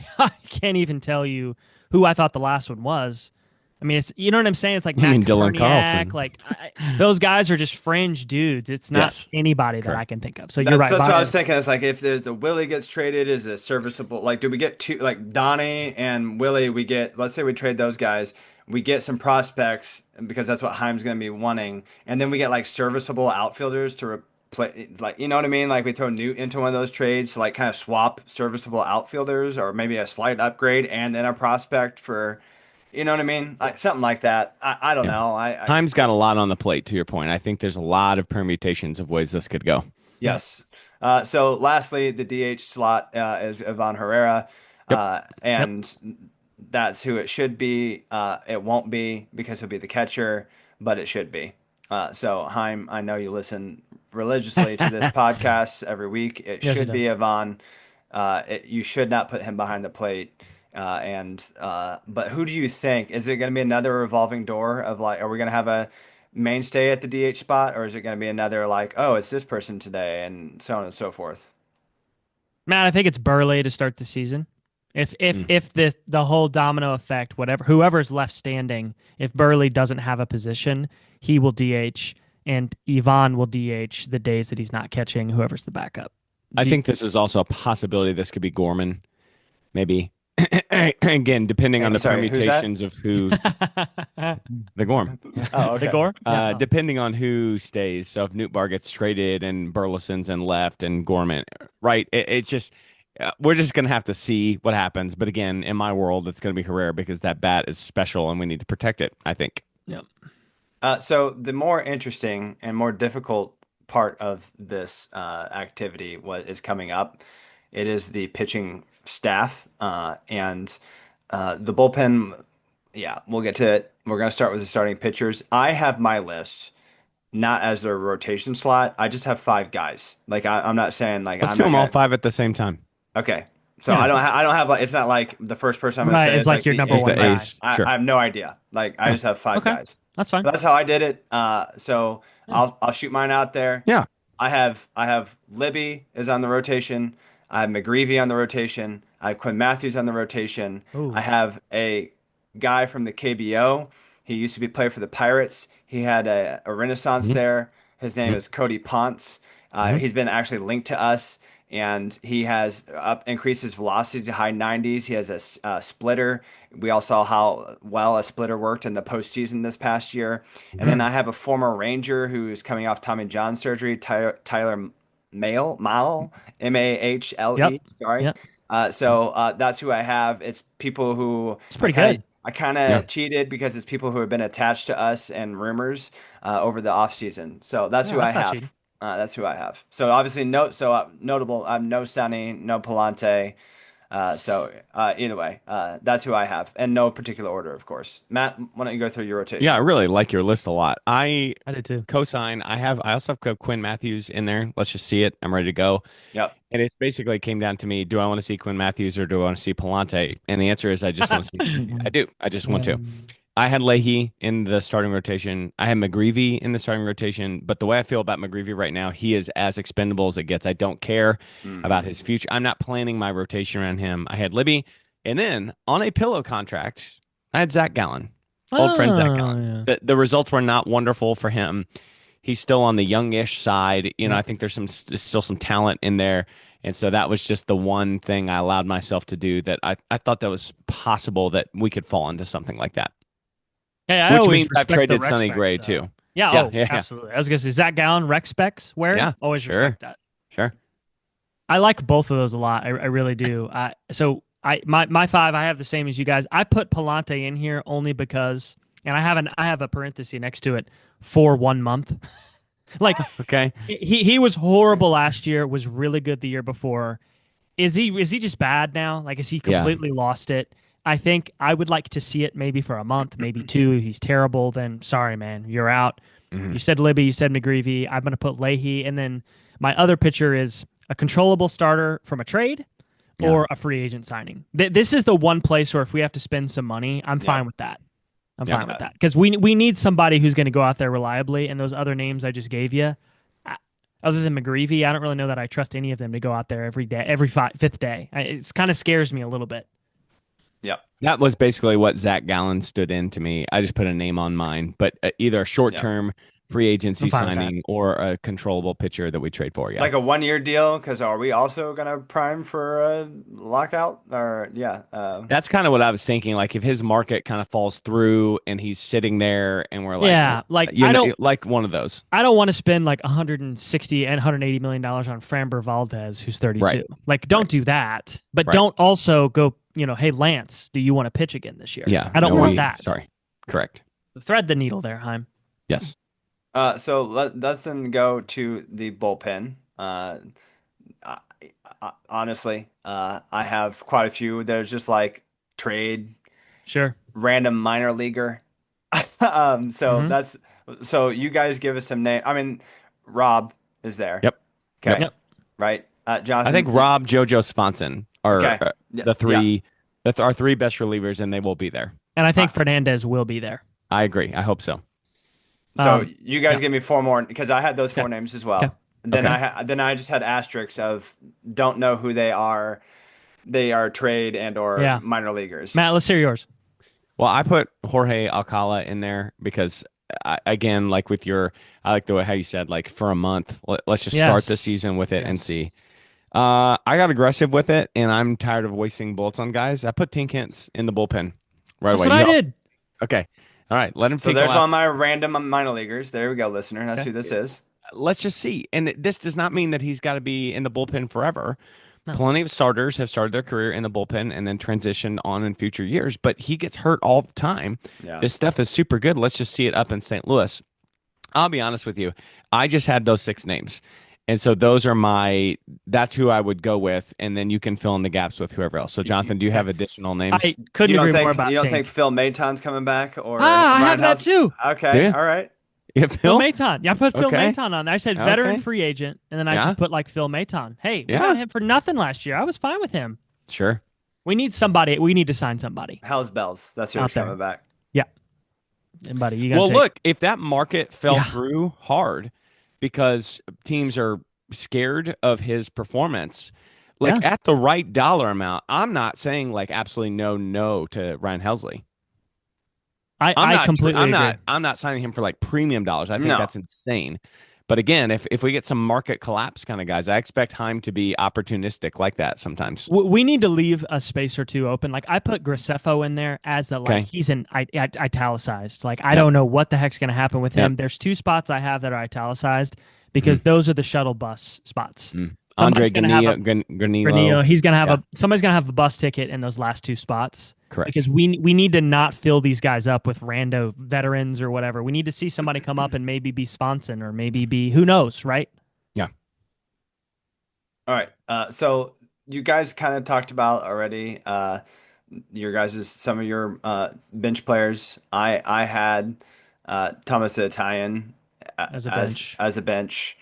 can't even tell you who I thought the last one was. I mean, you know what I'm saying? It's like Dylan Carlson. Like those guys are just fringe dudes. It's not anybody that I can think of. So you're right. That's what I was thinking. It's like if there's a Willie gets traded, is a serviceable. Like, do we get two? Like Donnie and Willie, let's say we trade those guys. We get some prospects because that's what Heim's going to be wanting, and then we get like serviceable outfielders to play, like, you know what I mean? Like we throw Newt into one of those trades to like kind of swap serviceable outfielders, or maybe a slight upgrade and then a prospect for, you know what I mean? Like something like that. I don't Yeah. know. Time's got a lot on the plate, to your point. I think there's a lot of permutations of ways this could go. Yeah. Yes. So lastly, the DH slot is Ivan Herrera, Yep. Yep. and that's who it should be. It won't be because he'll be the catcher, but it should be. So Heim, I know you listen religiously to this podcast every week. It Yes, he should be does. Ivan. You should not put him behind the plate. But who do you think? Is it going to be another revolving door of like, are we going to have a mainstay at the DH spot, or is it going to be another like, oh, it's this person today, and so on and so forth? Man, I think it's Burley to start the season. Mm. If the whole domino effect, whatever, whoever's left standing, if Burley doesn't have a position, he will DH, and Ivan will DH the days that he's not catching whoever's the backup. I Do think this is also a possibility. This could be Gorman, maybe. Again, depending on the Sorry, who's that? permutations of who the Gorm. Oh, the okay. Gore? Yeah. Oh. Depending on who stays. So if Newt Bar gets traded and Burleson's and left and Gorman, right? It's just we're just gonna have to see what happens. But again, in my world, it's gonna be Herrera because that bat is special and we need to protect it, I think. Yep. So the more interesting and more difficult part of this activity is coming up. It is the pitching staff and the bullpen. Yeah, we'll get to it. We're going to start with the starting pitchers. I have my list not as their rotation slot. I just have five guys. Like I'm not saying like Let's I'm do not them all gonna. five at the same time. Okay, so Yeah. I don't have like it's not like the first person I'm going to Right, say it's is like your the number Is one the guy. ace? Sure. I have no idea. Like I Yeah. just have five Okay, guys. that's fine. That's how I did it. So Yeah. I'll shoot mine out there. Yeah. I have Libby is on the rotation. I have McGreevy on the rotation. I have Quinn Matthews on the rotation. I Ooh. have a guy from the KBO. He used to be play for the Pirates. He had a renaissance Mhm. there. His name Mhm. is Cody Ponce. Mhm. He's been actually linked to us, and he has increased his velocity to high 90s. He has a splitter. We all saw how well a splitter worked in the postseason this past year. And then Mm. I have a former Ranger who's coming off Tommy John surgery, Tyler Mahle, Yep. Mahle. Sorry. Yep. That's who I have. It's people who It's pretty good. I kind Yeah. of cheated because it's people who have been attached to us and rumors over the offseason. So that's Yeah, who I that's not cheating. have. That's who I have. So obviously, notable. No Sunny, no Palante. Either way, that's who I have, and no particular order, of course. Matt, why don't you go through your Yeah, I rotation? really like your list a lot. I I did too. cosign. I also have Quinn Matthews in there. Let's just see it. I'm ready to go. Yep. And it's basically came down to me, do I want to see Quinn Matthews or do I want to see Palante? And the answer is I just want to see I do. I just want to. I had Leahy in the starting rotation. I had McGreevy in the starting rotation. But the way I feel about McGreevy right now, he is as expendable as it gets. I don't care about his future. I'm not planning my rotation around him. I had Libby. And then on a pillow contract, I had Zach Gallen, old friend Zach Oh, Gallen. yeah. The results were not wonderful for him. He's still on the youngish side. Yeah. I think there's still some talent in there. And so that was just the one thing I allowed myself to do that I thought that was possible that we could fall into something like that. Hey, I Which always means I've respect the traded rec Sonny specs, Gray so. too. Yeah, Yeah, oh, yeah, yeah. absolutely. I was gonna say Zach Gallen, rec specs, where Yeah, always sure. respect that. Sure. I like both of those a lot. I really do. My five, I have the same as you guys. I put Palante in here only because, and I have a parenthesis next to it for 1 month. Like Okay. he was horrible last year, was really good the year before. Is he just bad now? Like, is he Yeah. completely lost it? I think I would like to see it maybe for a month, maybe two. If he's terrible, then sorry, man, you're out. Mhm. You said Libby, you said McGreevy. I'm going to put Leahy, and then my other pitcher is a controllable starter from a trade or a free agent signing. This is the one place where if we have to spend some money, I'm fine with that. I'm Yeah. fine with that because we need somebody who's going to go out there reliably. And those other names I just gave you, other than McGreevy, I don't really know that I trust any of them to go out there every day, fifth day. It kind of scares me a little bit. Yep. That was basically what Zach Gallen stood in to me. I just put a name on mine, but either a short term free agency I'm fine with that. signing or a controllable pitcher that we trade for. Yeah. Like a 1 year deal, because are we also gonna prime for a lockout? Or yeah, That's kind of what I was thinking. Like if his market kind of falls through and he's sitting there and we're like, Yeah, like you know, like one of those. I don't want to spend like 160 and 180 million dollars on Framber Valdez, who's 32. Right. Like, don't do that, but Right. don't also go. Hey, Lance, do you want to pitch again this year? Yeah. I don't want that. Sorry. Correct. Thread the needle there, Heim. Yes. so let's then go to the bullpen. I, honestly, I have quite a few. There's just like trade Sure. random minor leaguer. Mhm. So you guys give us some name. I mean, Rob is there. Yep. Okay. Yep. Right. Jonathan. I think Rob, JoJo, Swanson are Okay. the three. That's our three best relievers, and they will be there. And I think Fernandez will be there. I agree. I hope so. So you guys yeah. give me four more because I had those four Okay. names as well. Okay. Then Okay. then I just had asterisks of don't know who they are. They are trade and or Yeah. minor leaguers. Matt, let's hear yours. Well, I put Jorge Alcala in there because, again, like with I like the way how you said, like for a month, let's just start the Yes. season with it and Yes. see. I got aggressive with it, and I'm tired of wasting bullets on guys. I put Tink Hintz in the bullpen right That's away. what I did. Okay. All right. Let him So take there's a one lap. of my random minor leaguers. There we go, listener. That's Okay. who this is. Let's just see. And this does not mean that he's got to be in the bullpen forever. No. Plenty of starters have started their career in the bullpen and then transitioned on in future years, but he gets hurt all the time. Yeah. This stuff is super good. Let's just see it up in St. Louis. I'll be honest with you. I just had those 6 names. And so that's who I would go with. And then you can fill in the gaps with whoever else. So Jonathan, do you have additional names? I couldn't agree more about you don't Tink. think Phil Mayton's coming back or I have Ryan that House? too. Okay. Yeah. All right. Yeah, Phil Maton. Yeah, I put Phil Okay. Maton on there. I said veteran Okay. free agent, and then I Yeah. just put like Phil Maton. Hey, we Yeah. got him for nothing last year. I was fine with him. Sure. We need somebody. We need to sign somebody. Hell's bells. That's yours Out there. coming back. Yeah. And buddy, you got Well, look, if that market fell Yeah. through hard because teams are scared of his performance, like at the right dollar amount, I'm not saying like absolutely no to Ryan Helsley. I completely agree. I'm not signing him for like premium dollars. I think No. that's insane. But again, if we get some market collapse kind of guys, I expect Heim to be opportunistic like that sometimes. We need to leave a space or two open. Like I put Graceffo in there as he's in italicized. Like I don't know what the heck's going to happen with him. There's 2 spots I have that are italicized because those are the shuttle bus spots. Andre Granillo, Granillo. he's going to have somebody's going to have a bus ticket in those last 2 spots. Correct. Because we need to not fill these guys up with rando veterans or whatever. We need to see somebody come up and maybe be Sponson or maybe be who knows, right? Yeah. All right. So you guys kind of talked about already some of your bench players. I had Thomas the Italian As a bench. as a bench,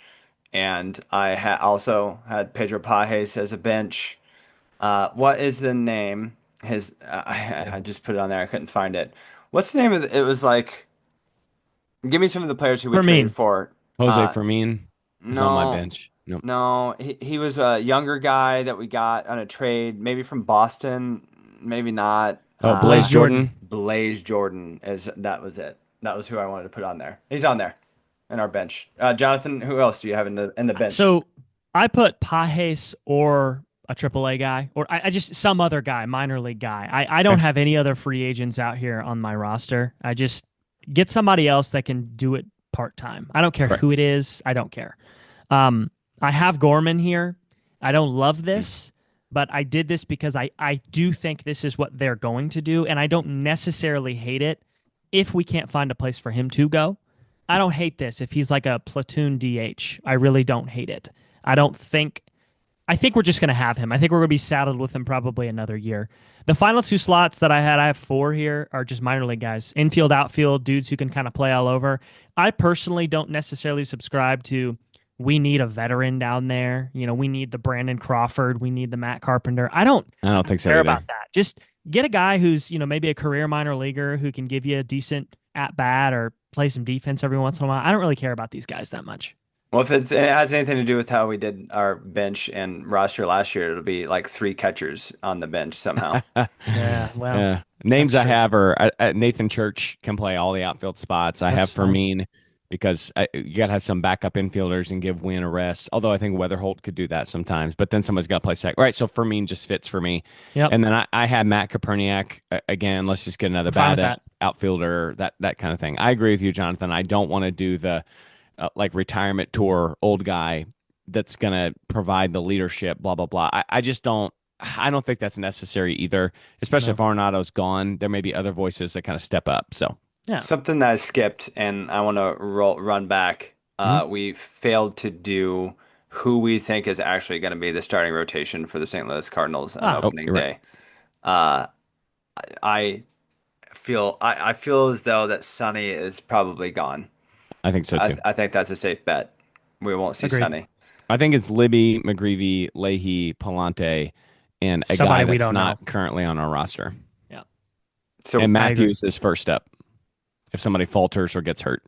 and I also had Pedro Pajes as a bench. What is the name? I just put it on there. I couldn't find it. What's the name of it? Was like, give me some of the players who we Fermin. traded for. Jose Fermin is on my No, bench. No. no, he was a younger guy that we got on a trade, maybe from Boston, maybe not. Oh, Blaze Jordan. Blaze Jordan that was it. That was who I wanted to put on there. He's on there in our bench. Jonathan, who else do you have in the bench? So I put Pajes or a AAA guy, or I just some other guy, minor league guy. I don't have any other free agents out here on my roster. I just get somebody else that can do it part-time. I don't care who it is. I don't care. I have Gorman here. I don't love this, but I did this because I do think this is what they're going to do, and I don't necessarily hate it if we can't find a place for him to go. I don't hate this if he's like a platoon DH. I really don't hate it. I think we're just going to have him. I think we're going to be saddled with him probably another year. The final 2 slots that I have 4 here, are just minor league guys. Infield, outfield, dudes who can kind of play all over. I personally don't necessarily subscribe to we need a veteran down there. We need the Brandon Crawford. We need the Matt Carpenter. I don't think so care either. about that. Just get a guy who's, maybe a career minor leaguer who can give you a decent at-bat or play some defense every once in a while. I don't really care about these guys that much. Well, if it has anything to do with how we did our bench and roster last year, it'll be like 3 catchers on the bench somehow. Yeah, well, Names that's I true. have are Nathan Church can play all the outfield spots. I have That's fine. Fermin. because you got to have some backup infielders and give Wynn a rest. Although I think Weatherholt could do that sometimes, but then somebody's got to play second. All right, so Fermin just fits for me. Yep. And then I had Matt Koperniak again. Let's just get another Fine with bad that. outfielder, that kind of thing. I agree with you, Jonathan. I don't want to do the like retirement tour old guy that's going to provide the leadership, blah, blah, blah. I just don't. I don't think that's necessary either, especially No. if Arenado's gone. There may be other voices that kind of step up. So, Yeah. Something that I skipped, and I want to run back. mhm. We failed to do who we think is actually going to be the starting rotation for the St. Louis Cardinals on Oh, opening You're right. day. Uh, I I feel as though that Sonny is probably gone. I think so too. I think that's a safe bet. We won't see agreed. Sonny. I think it's Libby, McGreevy, Leahy, Palante, and a Somebody guy we that's don't know. not currently on our roster. Yeah. So And I agree. Matthews is first up if somebody falters or gets hurt.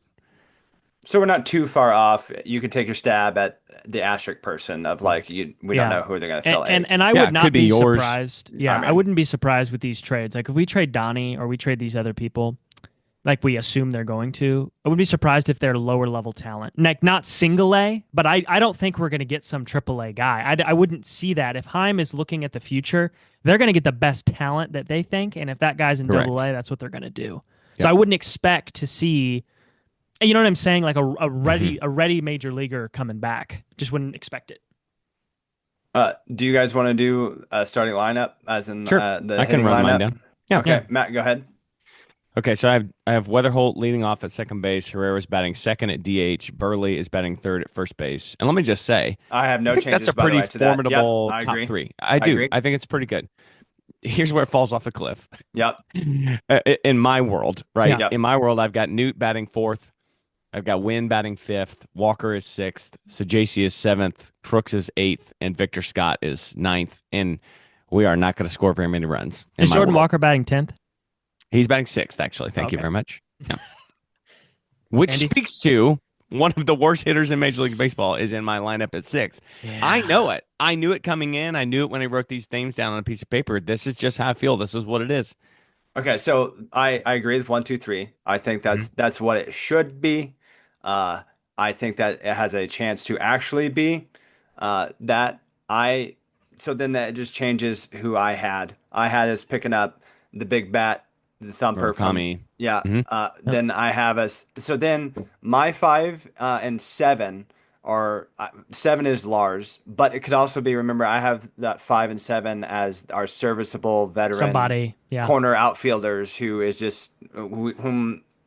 so we're not too far off. You could take your stab at the asterisk person of like we don't Yeah. know who they're going to fill eight. And I Yeah, would it not could be be yours. surprised. Yeah, I mean- I wouldn't be surprised with these trades. Like if we trade Donnie or we trade these other people, like we assume they're going to, I wouldn't be surprised if they're lower level talent. Like not single A, but I don't think we're going to get some triple A guy. I wouldn't see that. If Heim is looking at the future, they're going to get the best talent that they think. And if that guy's in Correct. double A, that's what they're going to do. So Yep. I wouldn't expect to see, you know what I'm saying? Like a Mm-hmm. ready major leaguer coming back. Just wouldn't expect it. Do you guys want to do a starting lineup as in Sure. the I can hitting run lineup? mine down. Yeah. Okay, Yeah. Matt, go ahead. Okay, so I have Weatherholt leading off at second base. Herrera's batting second at DH. Burley is batting third at first base. And let me just say, I have no I think changes. that's a by the pretty way, to that. Yep, formidable I top agree. three. I do. agree. I think it's pretty good. Here's where it falls off the cliff. Yep. In my world, right? Yeah. In my world, I've got Newt batting fourth. I've got Wynn batting fifth. Walker is sixth. Sajasi is seventh. Crooks is eighth. And Victor Scott is ninth. And we are not going to score very many runs. in Is my Jordan world. Walker batting 10th? He's batting sixth, actually. Thank you Okay. very much. Yeah. Which Andy? speaks to one of the worst hitters in Major League Baseball is in my lineup at sixth. I know it. I knew it coming in. I knew it when I wrote these names down on a piece of paper. This is just how I feel. This is what it is. Okay, so I agree with 1, 2, 3. I think that's what it should be. Uh, I think that it has a chance to actually be that I. So then that just changes who I had. I had us picking up the big bat, the thumper from Murakami. yeah. Mhm. Then I have us. So then my 5 and 7 are 7 is Lars, but it could also be. Remember, I have that 5 and 7 as our serviceable veteran Somebody, yeah. corner outfielders who is just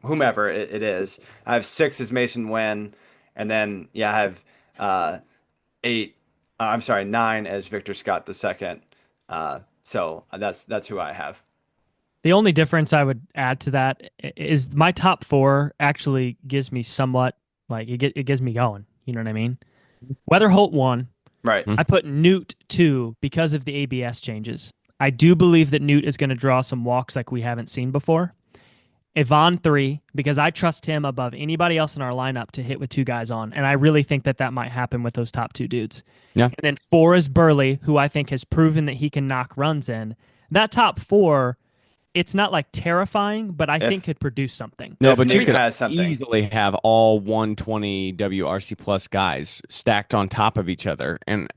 whomever it is. I have 6 as Mason Wynn, and then I have 8. I'm sorry, 9 as Victor Scott the second. So that's who I have. The only difference I would add to that is my top 4 actually gives me somewhat like it gives me going. You know what I mean? Weatherholt 1. Right. Mhm. I put Newt 2 because of the ABS changes. I do believe that Newt is going to draw some walks like we haven't seen before. Yvonne 3 because I trust him above anybody else in our lineup to hit with 2 guys on, and I really think that might happen with those top 2 dudes. Yeah. And then 4 is Burley, who I think has proven that he can knock runs in. That top 4, it's not like terrifying, but I think could produce something. No, If but you Newt could has something. easily have all 120 WRC plus guys stacked on top of each other. And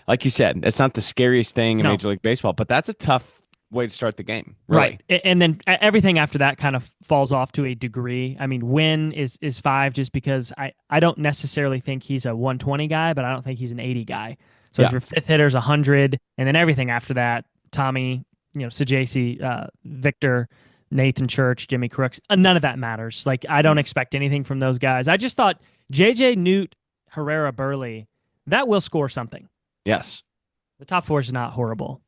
like you said, it's not the scariest thing in No. Major League Baseball, but that's a tough way to start the game. Really. Right. And then everything after that kind of falls off to a degree. I mean, Wynn is 5 just because I don't necessarily think he's a 120 guy, but I don't think he's an 80 guy. So Yeah. if your fifth hitter's 100, and then everything after that, Tommy, Sajasi, Victor, Nathan Church, Jimmy Crooks, none of that matters. Like, I don't expect anything from those guys. I just thought JJ, Newt, Herrera, Burley, that will score something. Yes. The top 4 is not horrible.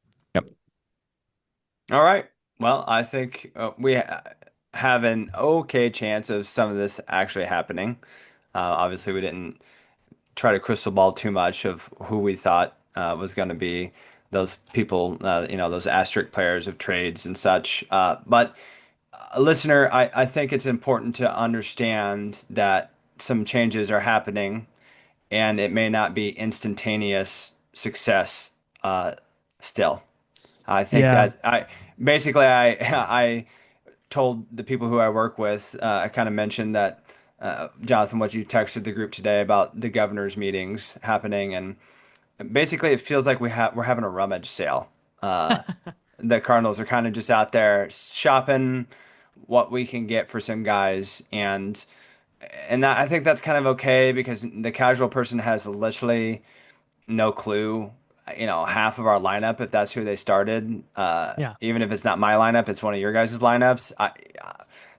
All right. Well, I think we have an okay chance of some of this actually happening. Obviously, we didn't try to crystal ball too much of who we thought was going to be those people, those asterisk players of trades and such. But listener, I think it's important to understand that some changes are happening, and it may not be instantaneous success still. I think Yeah. that I told the people who I work with, I kind of mentioned that Jonathan, what you texted the group today about the governor's meetings happening, and basically it feels like we're having a rummage sale. The Cardinals are kind of just out there shopping what we can get for some guys, and I think that's kind of okay because the casual person has literally no clue. Half of our lineup, if that's who they started, Yeah. even if it's not my lineup, it's one of your guys' lineups.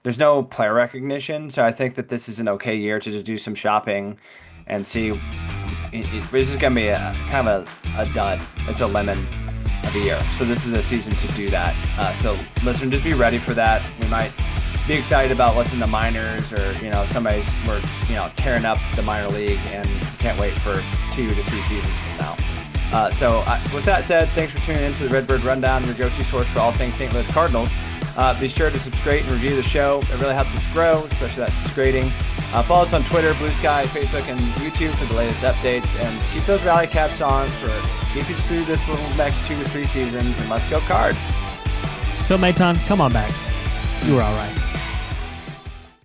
There's no player recognition, so I think that this is an okay year to just do some shopping and see. This is gonna be a kind of a dud. It's a lemon of the year, so this is a season to do that. So listen, just be ready for that. We might be excited about what's in the minors, or we're tearing up the minor league and can't wait for 2 to 3 seasons from now. With that said, thanks for tuning in to the Redbird Rundown, your go-to source for all things St. Louis Cardinals. Be sure to subscribe and review the show. It really helps us grow, especially that subscribing. Follow us on Twitter, Blue Sky, Facebook, and YouTube for the latest updates. And keep those rally caps on for keep us through this little next 2 to 3 seasons. And let's go Cards. Phil Maton, come on back. You were all right.